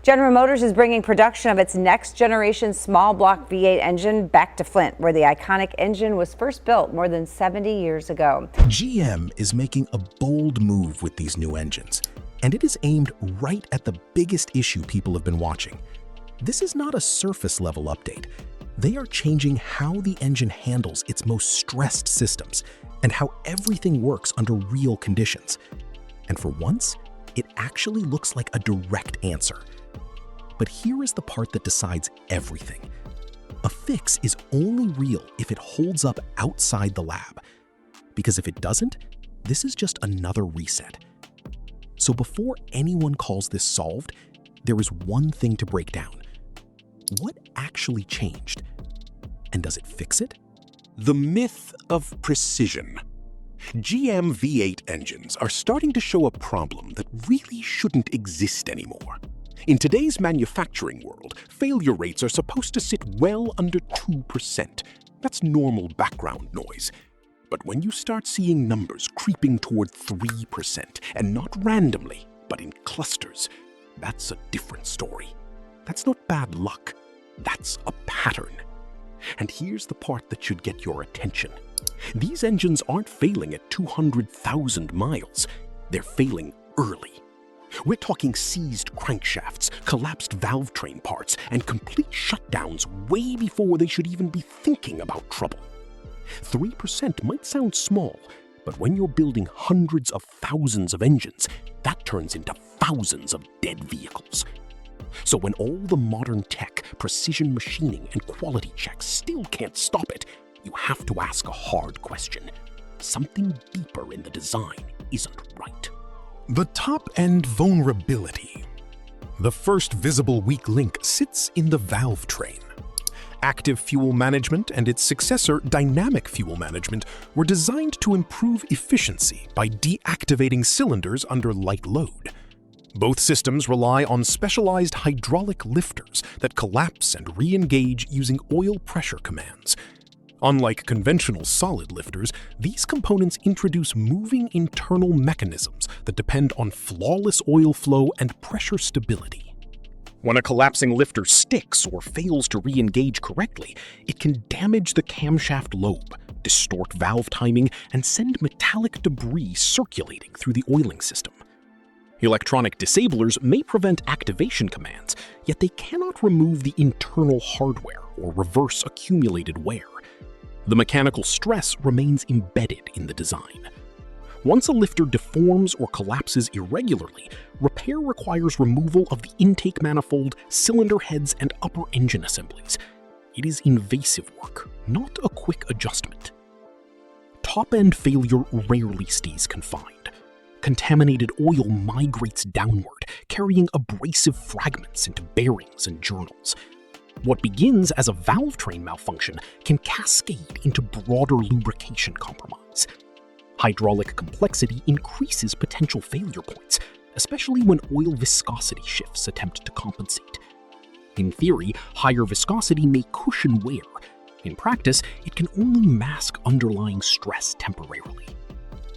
General Motors is bringing production of its next generation small block V8 engine back to Flint, where the iconic engine was first built more than 70 years ago. GM is making a bold move with these new engines, and it is aimed right at the biggest issue people have been watching. This is not a surface level update. They are changing how the engine handles its most stressed systems and how everything works under real conditions. And for once, it actually looks like a direct answer. But here is the part that decides everything. A fix is only real if it holds up outside the lab. Because if it doesn't, this is just another reset. So before anyone calls this solved, there is one thing to break down. What actually changed? And does it fix it? The myth of precision. GM V8 engines are starting to show a problem that really shouldn't exist anymore. In today's manufacturing world, failure rates are supposed to sit well under 2%. That's normal background noise. But when you start seeing numbers creeping toward 3%, and not randomly, but in clusters, that's a different story. That's not bad luck. That's a pattern. And here's the part that should get your attention. These engines aren't failing at 200,000 miles. They're failing early. We're talking seized crankshafts, collapsed valvetrain parts, and complete shutdowns way before they should even be thinking about trouble. 3% might sound small, but when you're building hundreds of thousands of engines, that turns into thousands of dead vehicles. So when all the modern tech, precision machining, and quality checks still can't stop it, you have to ask a hard question. Something deeper in the design isn't right. The top-end vulnerability. The first visible weak link sits in the valvetrain. Active fuel management and its successor, dynamic fuel management, were designed to improve efficiency by deactivating cylinders under light load. Both systems rely on specialized hydraulic lifters that collapse and re-engage using oil pressure commands. Unlike conventional solid lifters, these components introduce moving internal mechanisms that depend on flawless oil flow and pressure stability. When a collapsing lifter sticks or fails to re-engage correctly, it can damage the camshaft lobe, distort valve timing, and send metallic debris circulating through the oiling system. Electronic disablers may prevent activation commands, yet they cannot remove the internal hardware or reverse accumulated wear. The mechanical stress remains embedded in the design. Once a lifter deforms or collapses irregularly, repair requires removal of the intake manifold, cylinder heads, and upper engine assemblies. It is invasive work, not a quick adjustment. Top-end failure rarely stays confined. Contaminated oil migrates downward, carrying abrasive fragments into bearings and journals. What begins as a valvetrain malfunction can cascade into broader lubrication compromise. Hydraulic complexity increases potential failure points, especially when oil viscosity shifts attempt to compensate. In theory, higher viscosity may cushion wear. In practice, it can only mask underlying stress temporarily.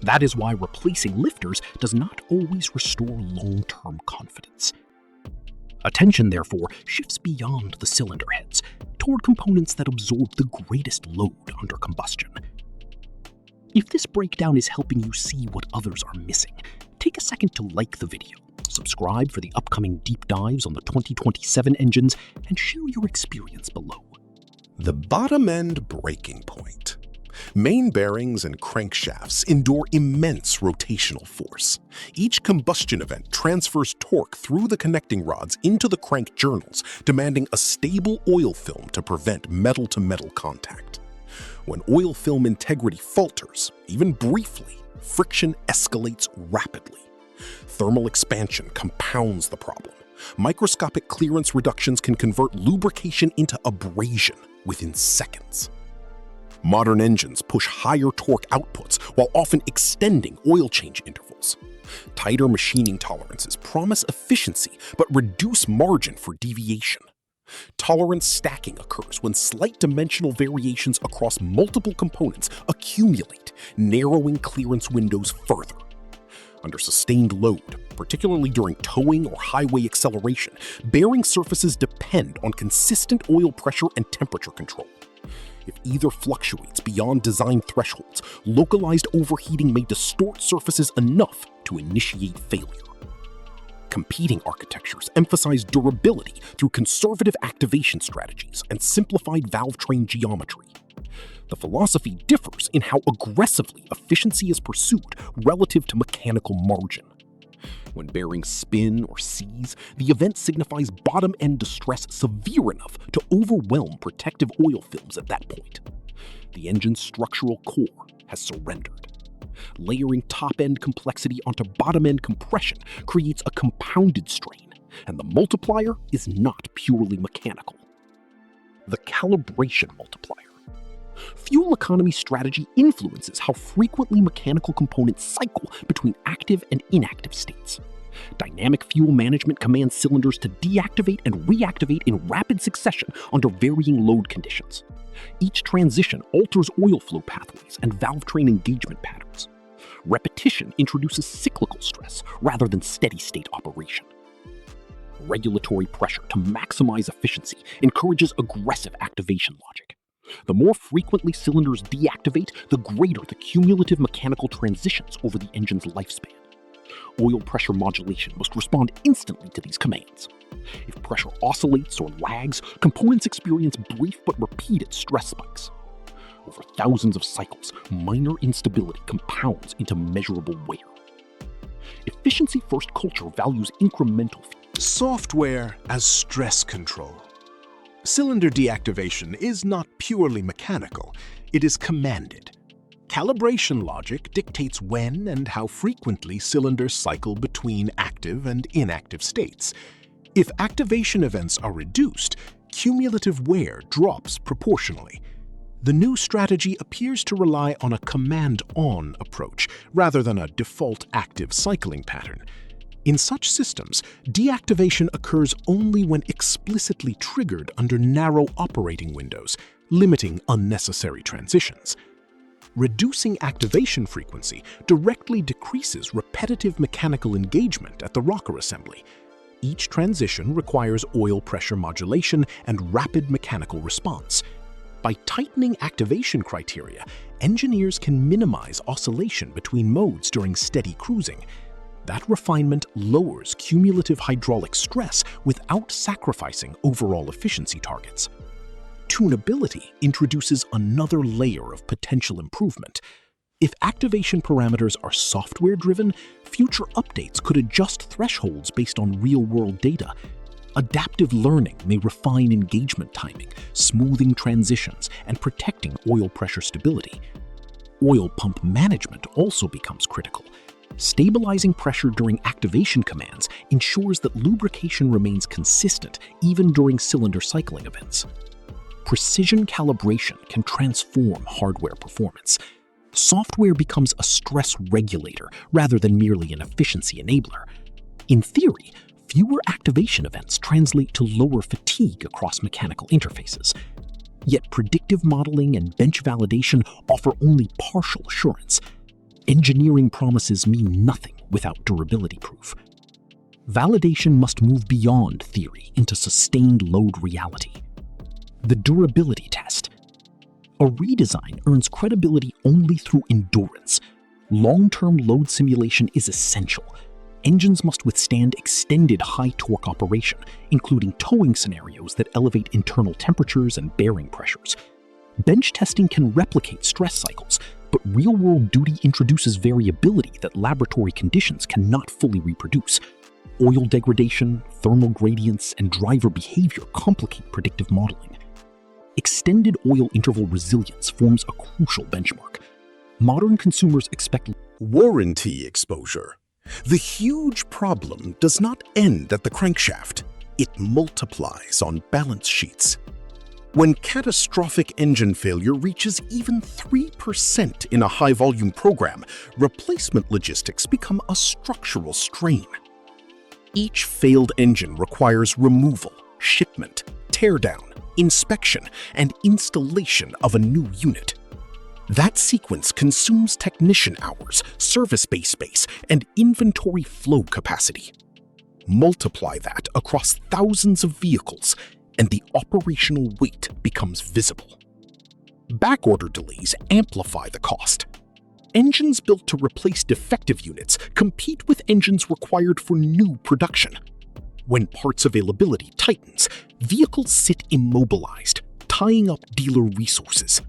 That is why replacing lifters does not always restore long-term confidence. Attention, therefore, shifts beyond the cylinder heads, toward components that absorb the greatest load under combustion. If this breakdown is helping you see what others are missing, take a second to like the video, subscribe for the upcoming deep dives on the 2027 engines, and share your experience below. The bottom-end breaking point. Main bearings and crankshafts endure immense rotational force. Each combustion event transfers torque through the connecting rods into the crank journals, demanding a stable oil film to prevent metal-to-metal contact. When oil film integrity falters, even briefly, friction escalates rapidly. Thermal expansion compounds the problem. Microscopic clearance reductions can convert lubrication into abrasion within seconds. Modern engines push higher torque outputs while often extending oil change intervals. Tighter machining tolerances promise efficiency but reduce margin for deviation. Tolerance stacking occurs when slight dimensional variations across multiple components accumulate, narrowing clearance windows further. Under sustained load, particularly during towing or highway acceleration, bearing surfaces depend on consistent oil pressure and temperature control. If either fluctuates beyond design thresholds, localized overheating may distort surfaces enough to initiate failure. Competing architectures emphasize durability through conservative activation strategies and simplified valvetrain geometry. The philosophy differs in how aggressively efficiency is pursued relative to mechanical margin. When bearings spin or seize, the event signifies bottom-end distress severe enough to overwhelm protective oil films at that point. The engine's structural core has surrendered. Layering top-end complexity onto bottom-end compression creates a compounded strain, and the multiplier is not purely mechanical. The calibration multiplier. Fuel economy strategy influences how frequently mechanical components cycle between active and inactive states. Dynamic fuel management commands cylinders to deactivate and reactivate in rapid succession under varying load conditions. Each transition alters oil flow pathways and valvetrain engagement patterns. Repetition introduces cyclical stress rather than steady-state operation. Regulatory pressure to maximize efficiency encourages aggressive activation logic. The more frequently cylinders deactivate, the greater the cumulative mechanical transitions over the engine's lifespan. Oil pressure modulation must respond instantly to these commands. If pressure oscillates or lags, components experience brief but repeated stress spikes. Over thousands of cycles, minor instability compounds into measurable wear. Efficiency-first culture values incremental Software as stress control. Cylinder deactivation is not purely mechanical, it is commanded. Calibration logic dictates when and how frequently cylinders cycle between active and inactive states. If activation events are reduced, cumulative wear drops proportionally. The new strategy appears to rely on a command-on approach rather than a default active cycling pattern. In such systems, deactivation occurs only when explicitly triggered under narrow operating windows, limiting unnecessary transitions. Reducing activation frequency directly decreases repetitive mechanical engagement at the rocker assembly. Each transition requires oil pressure modulation and rapid mechanical response. By tightening activation criteria, engineers can minimize oscillation between modes during steady cruising. That refinement lowers cumulative hydraulic stress without sacrificing overall efficiency targets. Tunability introduces another layer of potential improvement. If activation parameters are software-driven, future updates could adjust thresholds based on real-world data. Adaptive learning may refine engagement timing, smoothing transitions, and protecting oil pressure stability. Oil pump management also becomes critical. Stabilizing pressure during activation commands ensures that lubrication remains consistent even during cylinder cycling events. Precision calibration can transform hardware performance. Software becomes a stress regulator rather than merely an efficiency enabler. In theory, fewer activation events translate to lower fatigue across mechanical interfaces. Yet predictive modeling and bench validation offer only partial assurance. Engineering promises mean nothing without durability proof. Validation must move beyond theory into sustained load reality. The durability test. A redesign earns credibility only through endurance. Long-term load simulation is essential. Engines must withstand extended high-torque operation, including towing scenarios that elevate internal temperatures and bearing pressures. Bench testing can replicate stress cycles, but real-world duty introduces variability that laboratory conditions cannot fully reproduce. Oil degradation, thermal gradients, and driver behavior complicate predictive modeling. Extended oil interval resilience forms a crucial benchmark. Modern consumers expect warranty exposure. The huge problem does not end at the crankshaft. It multiplies on balance sheets. When catastrophic engine failure reaches even 3% in a high-volume program, replacement logistics become a structural strain. Each failed engine requires removal, shipment, teardown, inspection, and installation of a new unit. That sequence consumes technician hours, service bay space, and inventory flow capacity. Multiply that across thousands of vehicles, and the operational weight becomes visible. Backorder delays amplify the cost. Engines built to replace defective units compete with engines required for new production. When parts availability tightens, vehicles sit immobilized, tying up dealer resources.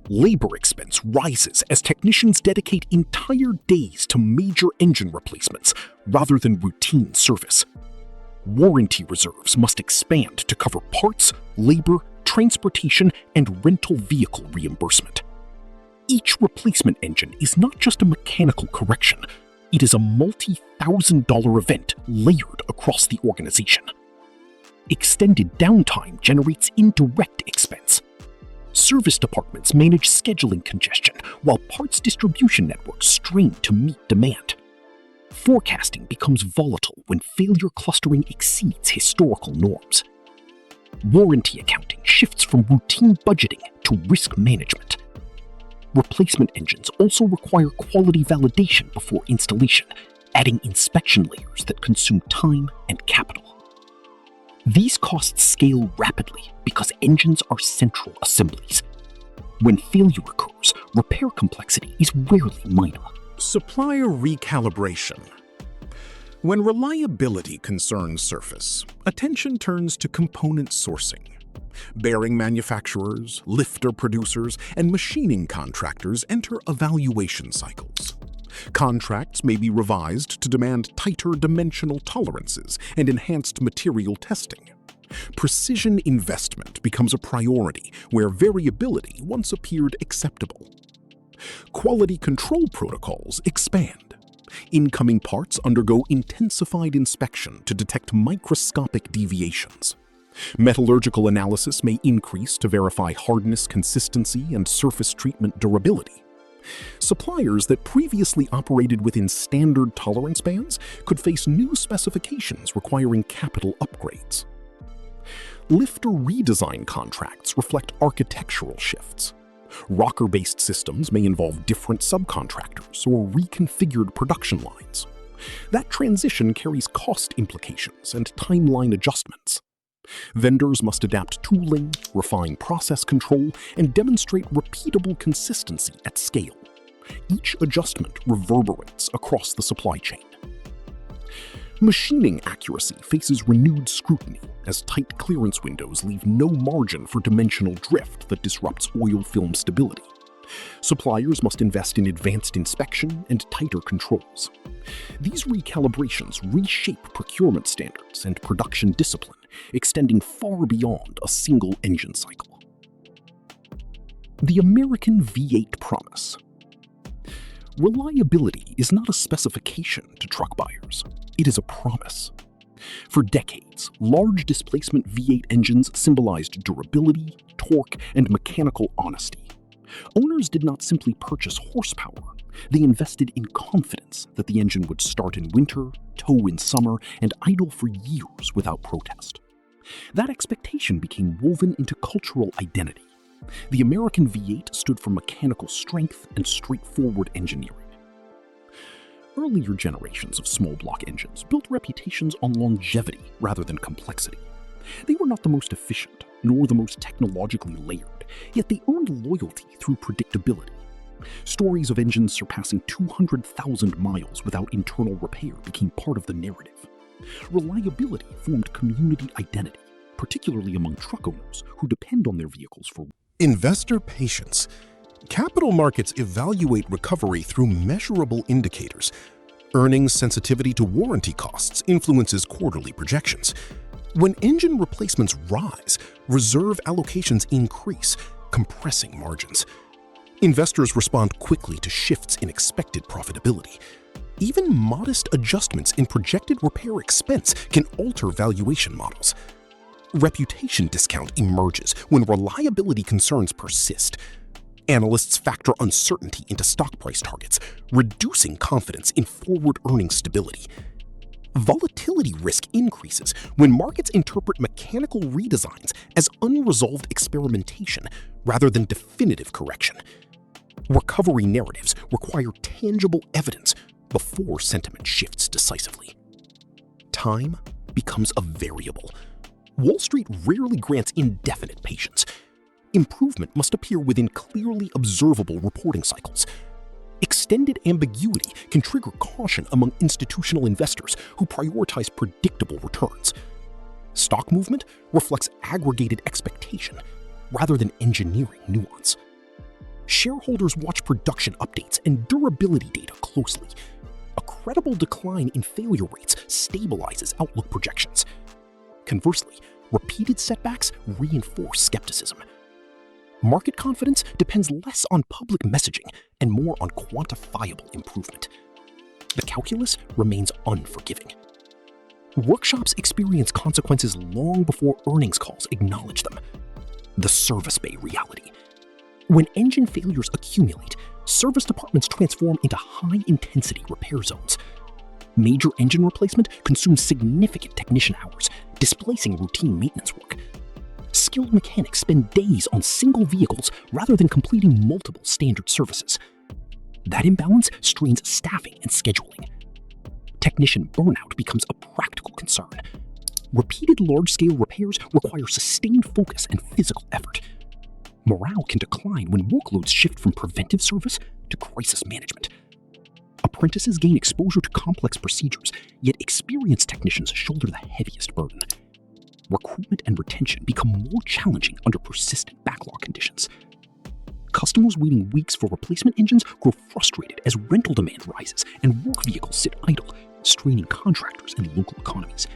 Labor expense rises as technicians dedicate entire days to major engine replacements rather than routine service. Warranty reserves must expand to cover parts, labor, transportation, and rental vehicle reimbursement. Each replacement engine is not just a mechanical correction, it is a multi-thousand-dollar event layered across the organization. Extended downtime generates indirect expense. Service departments manage scheduling congestion, while parts distribution networks strain to meet demand. Forecasting becomes volatile when failure clustering exceeds historical norms. Warranty accounting shifts from routine budgeting to risk management. Replacement engines also require quality validation before installation, adding inspection layers that consume time and capital. These costs scale rapidly because engines are central assemblies. When failure occurs, repair complexity is rarely minor. Supplier recalibration. When reliability concerns surface, attention turns to component sourcing. Bearing manufacturers, lifter producers, and machining contractors enter evaluation cycles. Contracts may be revised to demand tighter dimensional tolerances and enhanced material testing. Precision investment becomes a priority where variability once appeared acceptable. Quality control protocols expand. Incoming parts undergo intensified inspection to detect microscopic deviations. Metallurgical analysis may increase to verify hardness, consistency, and surface treatment durability. Suppliers that previously operated within standard tolerance bands could face new specifications requiring capital upgrades. Lifter redesign contracts reflect architectural shifts. Rocker-based systems may involve different subcontractors or reconfigured production lines. That transition carries cost implications and timeline adjustments. Vendors must adapt tooling, refine process control, and demonstrate repeatable consistency at scale. Each adjustment reverberates across the supply chain. Machining accuracy faces renewed scrutiny as tight clearance windows leave no margin for dimensional drift that disrupts oil film stability. Suppliers must invest in advanced inspection and tighter controls. These recalibrations reshape procurement standards and production discipline, extending far beyond a single engine cycle. The American V8 promise. Reliability is not a specification to truck buyers. It is a promise. For decades, large displacement V8 engines symbolized durability, torque, and mechanical honesty. Owners did not simply purchase horsepower. They invested in confidence that the engine would start in winter, tow in summer, and idle for years without protest. That expectation became woven into cultural identity. The American V8 stood for mechanical strength and straightforward engineering. Earlier generations of small block engines built reputations on longevity rather than complexity. They were not the most efficient, nor the most technologically layered, yet they earned loyalty through predictability. Stories of engines surpassing 200,000 miles without internal repair became part of the narrative. Reliability formed community identity, particularly among truck owners who depend on their vehicles for Investor patience. Capital markets evaluate recovery through measurable indicators. Earnings sensitivity to warranty costs influences quarterly projections. When engine replacements rise, reserve allocations increase, compressing margins. Investors respond quickly to shifts in expected profitability. Even modest adjustments in projected repair expense can alter valuation models. Reputation discount emerges when reliability concerns persist. Analysts factor uncertainty into stock price targets, reducing confidence in forward earnings stability. Volatility risk increases when markets interpret mechanical redesigns as unresolved experimentation rather than definitive correction. Recovery narratives require tangible evidence before sentiment shifts decisively. Time becomes a variable. Wall Street rarely grants indefinite patience. Improvement must appear within clearly observable reporting cycles. Extended ambiguity can trigger caution among institutional investors who prioritize predictable returns. Stock movement reflects aggregated expectation rather than engineering nuance. Shareholders watch production updates and durability data closely. A credible decline in failure rates stabilizes outlook projections. Conversely, repeated setbacks reinforce skepticism. Market confidence depends less on public messaging and more on quantifiable improvement. The calculus remains unforgiving. Workshops experience consequences long before earnings calls acknowledge them. The service bay reality. When engine failures accumulate, service departments transform into high-intensity repair zones. Major engine replacement consumes significant technician hours, displacing routine maintenance work. Skilled mechanics spend days on single vehicles rather than completing multiple standard services. That imbalance strains staffing and scheduling. Technician burnout becomes a practical concern. Repeated large-scale repairs require sustained focus and physical effort. Morale can decline when workloads shift from preventive service to crisis management. Apprentices gain exposure to complex procedures, yet experienced technicians shoulder the heaviest burden. Recruitment and retention become more challenging under persistent backlog conditions. Customers waiting weeks for replacement engines grow frustrated as rental demand rises and work vehicles sit idle, straining contractors and local economies.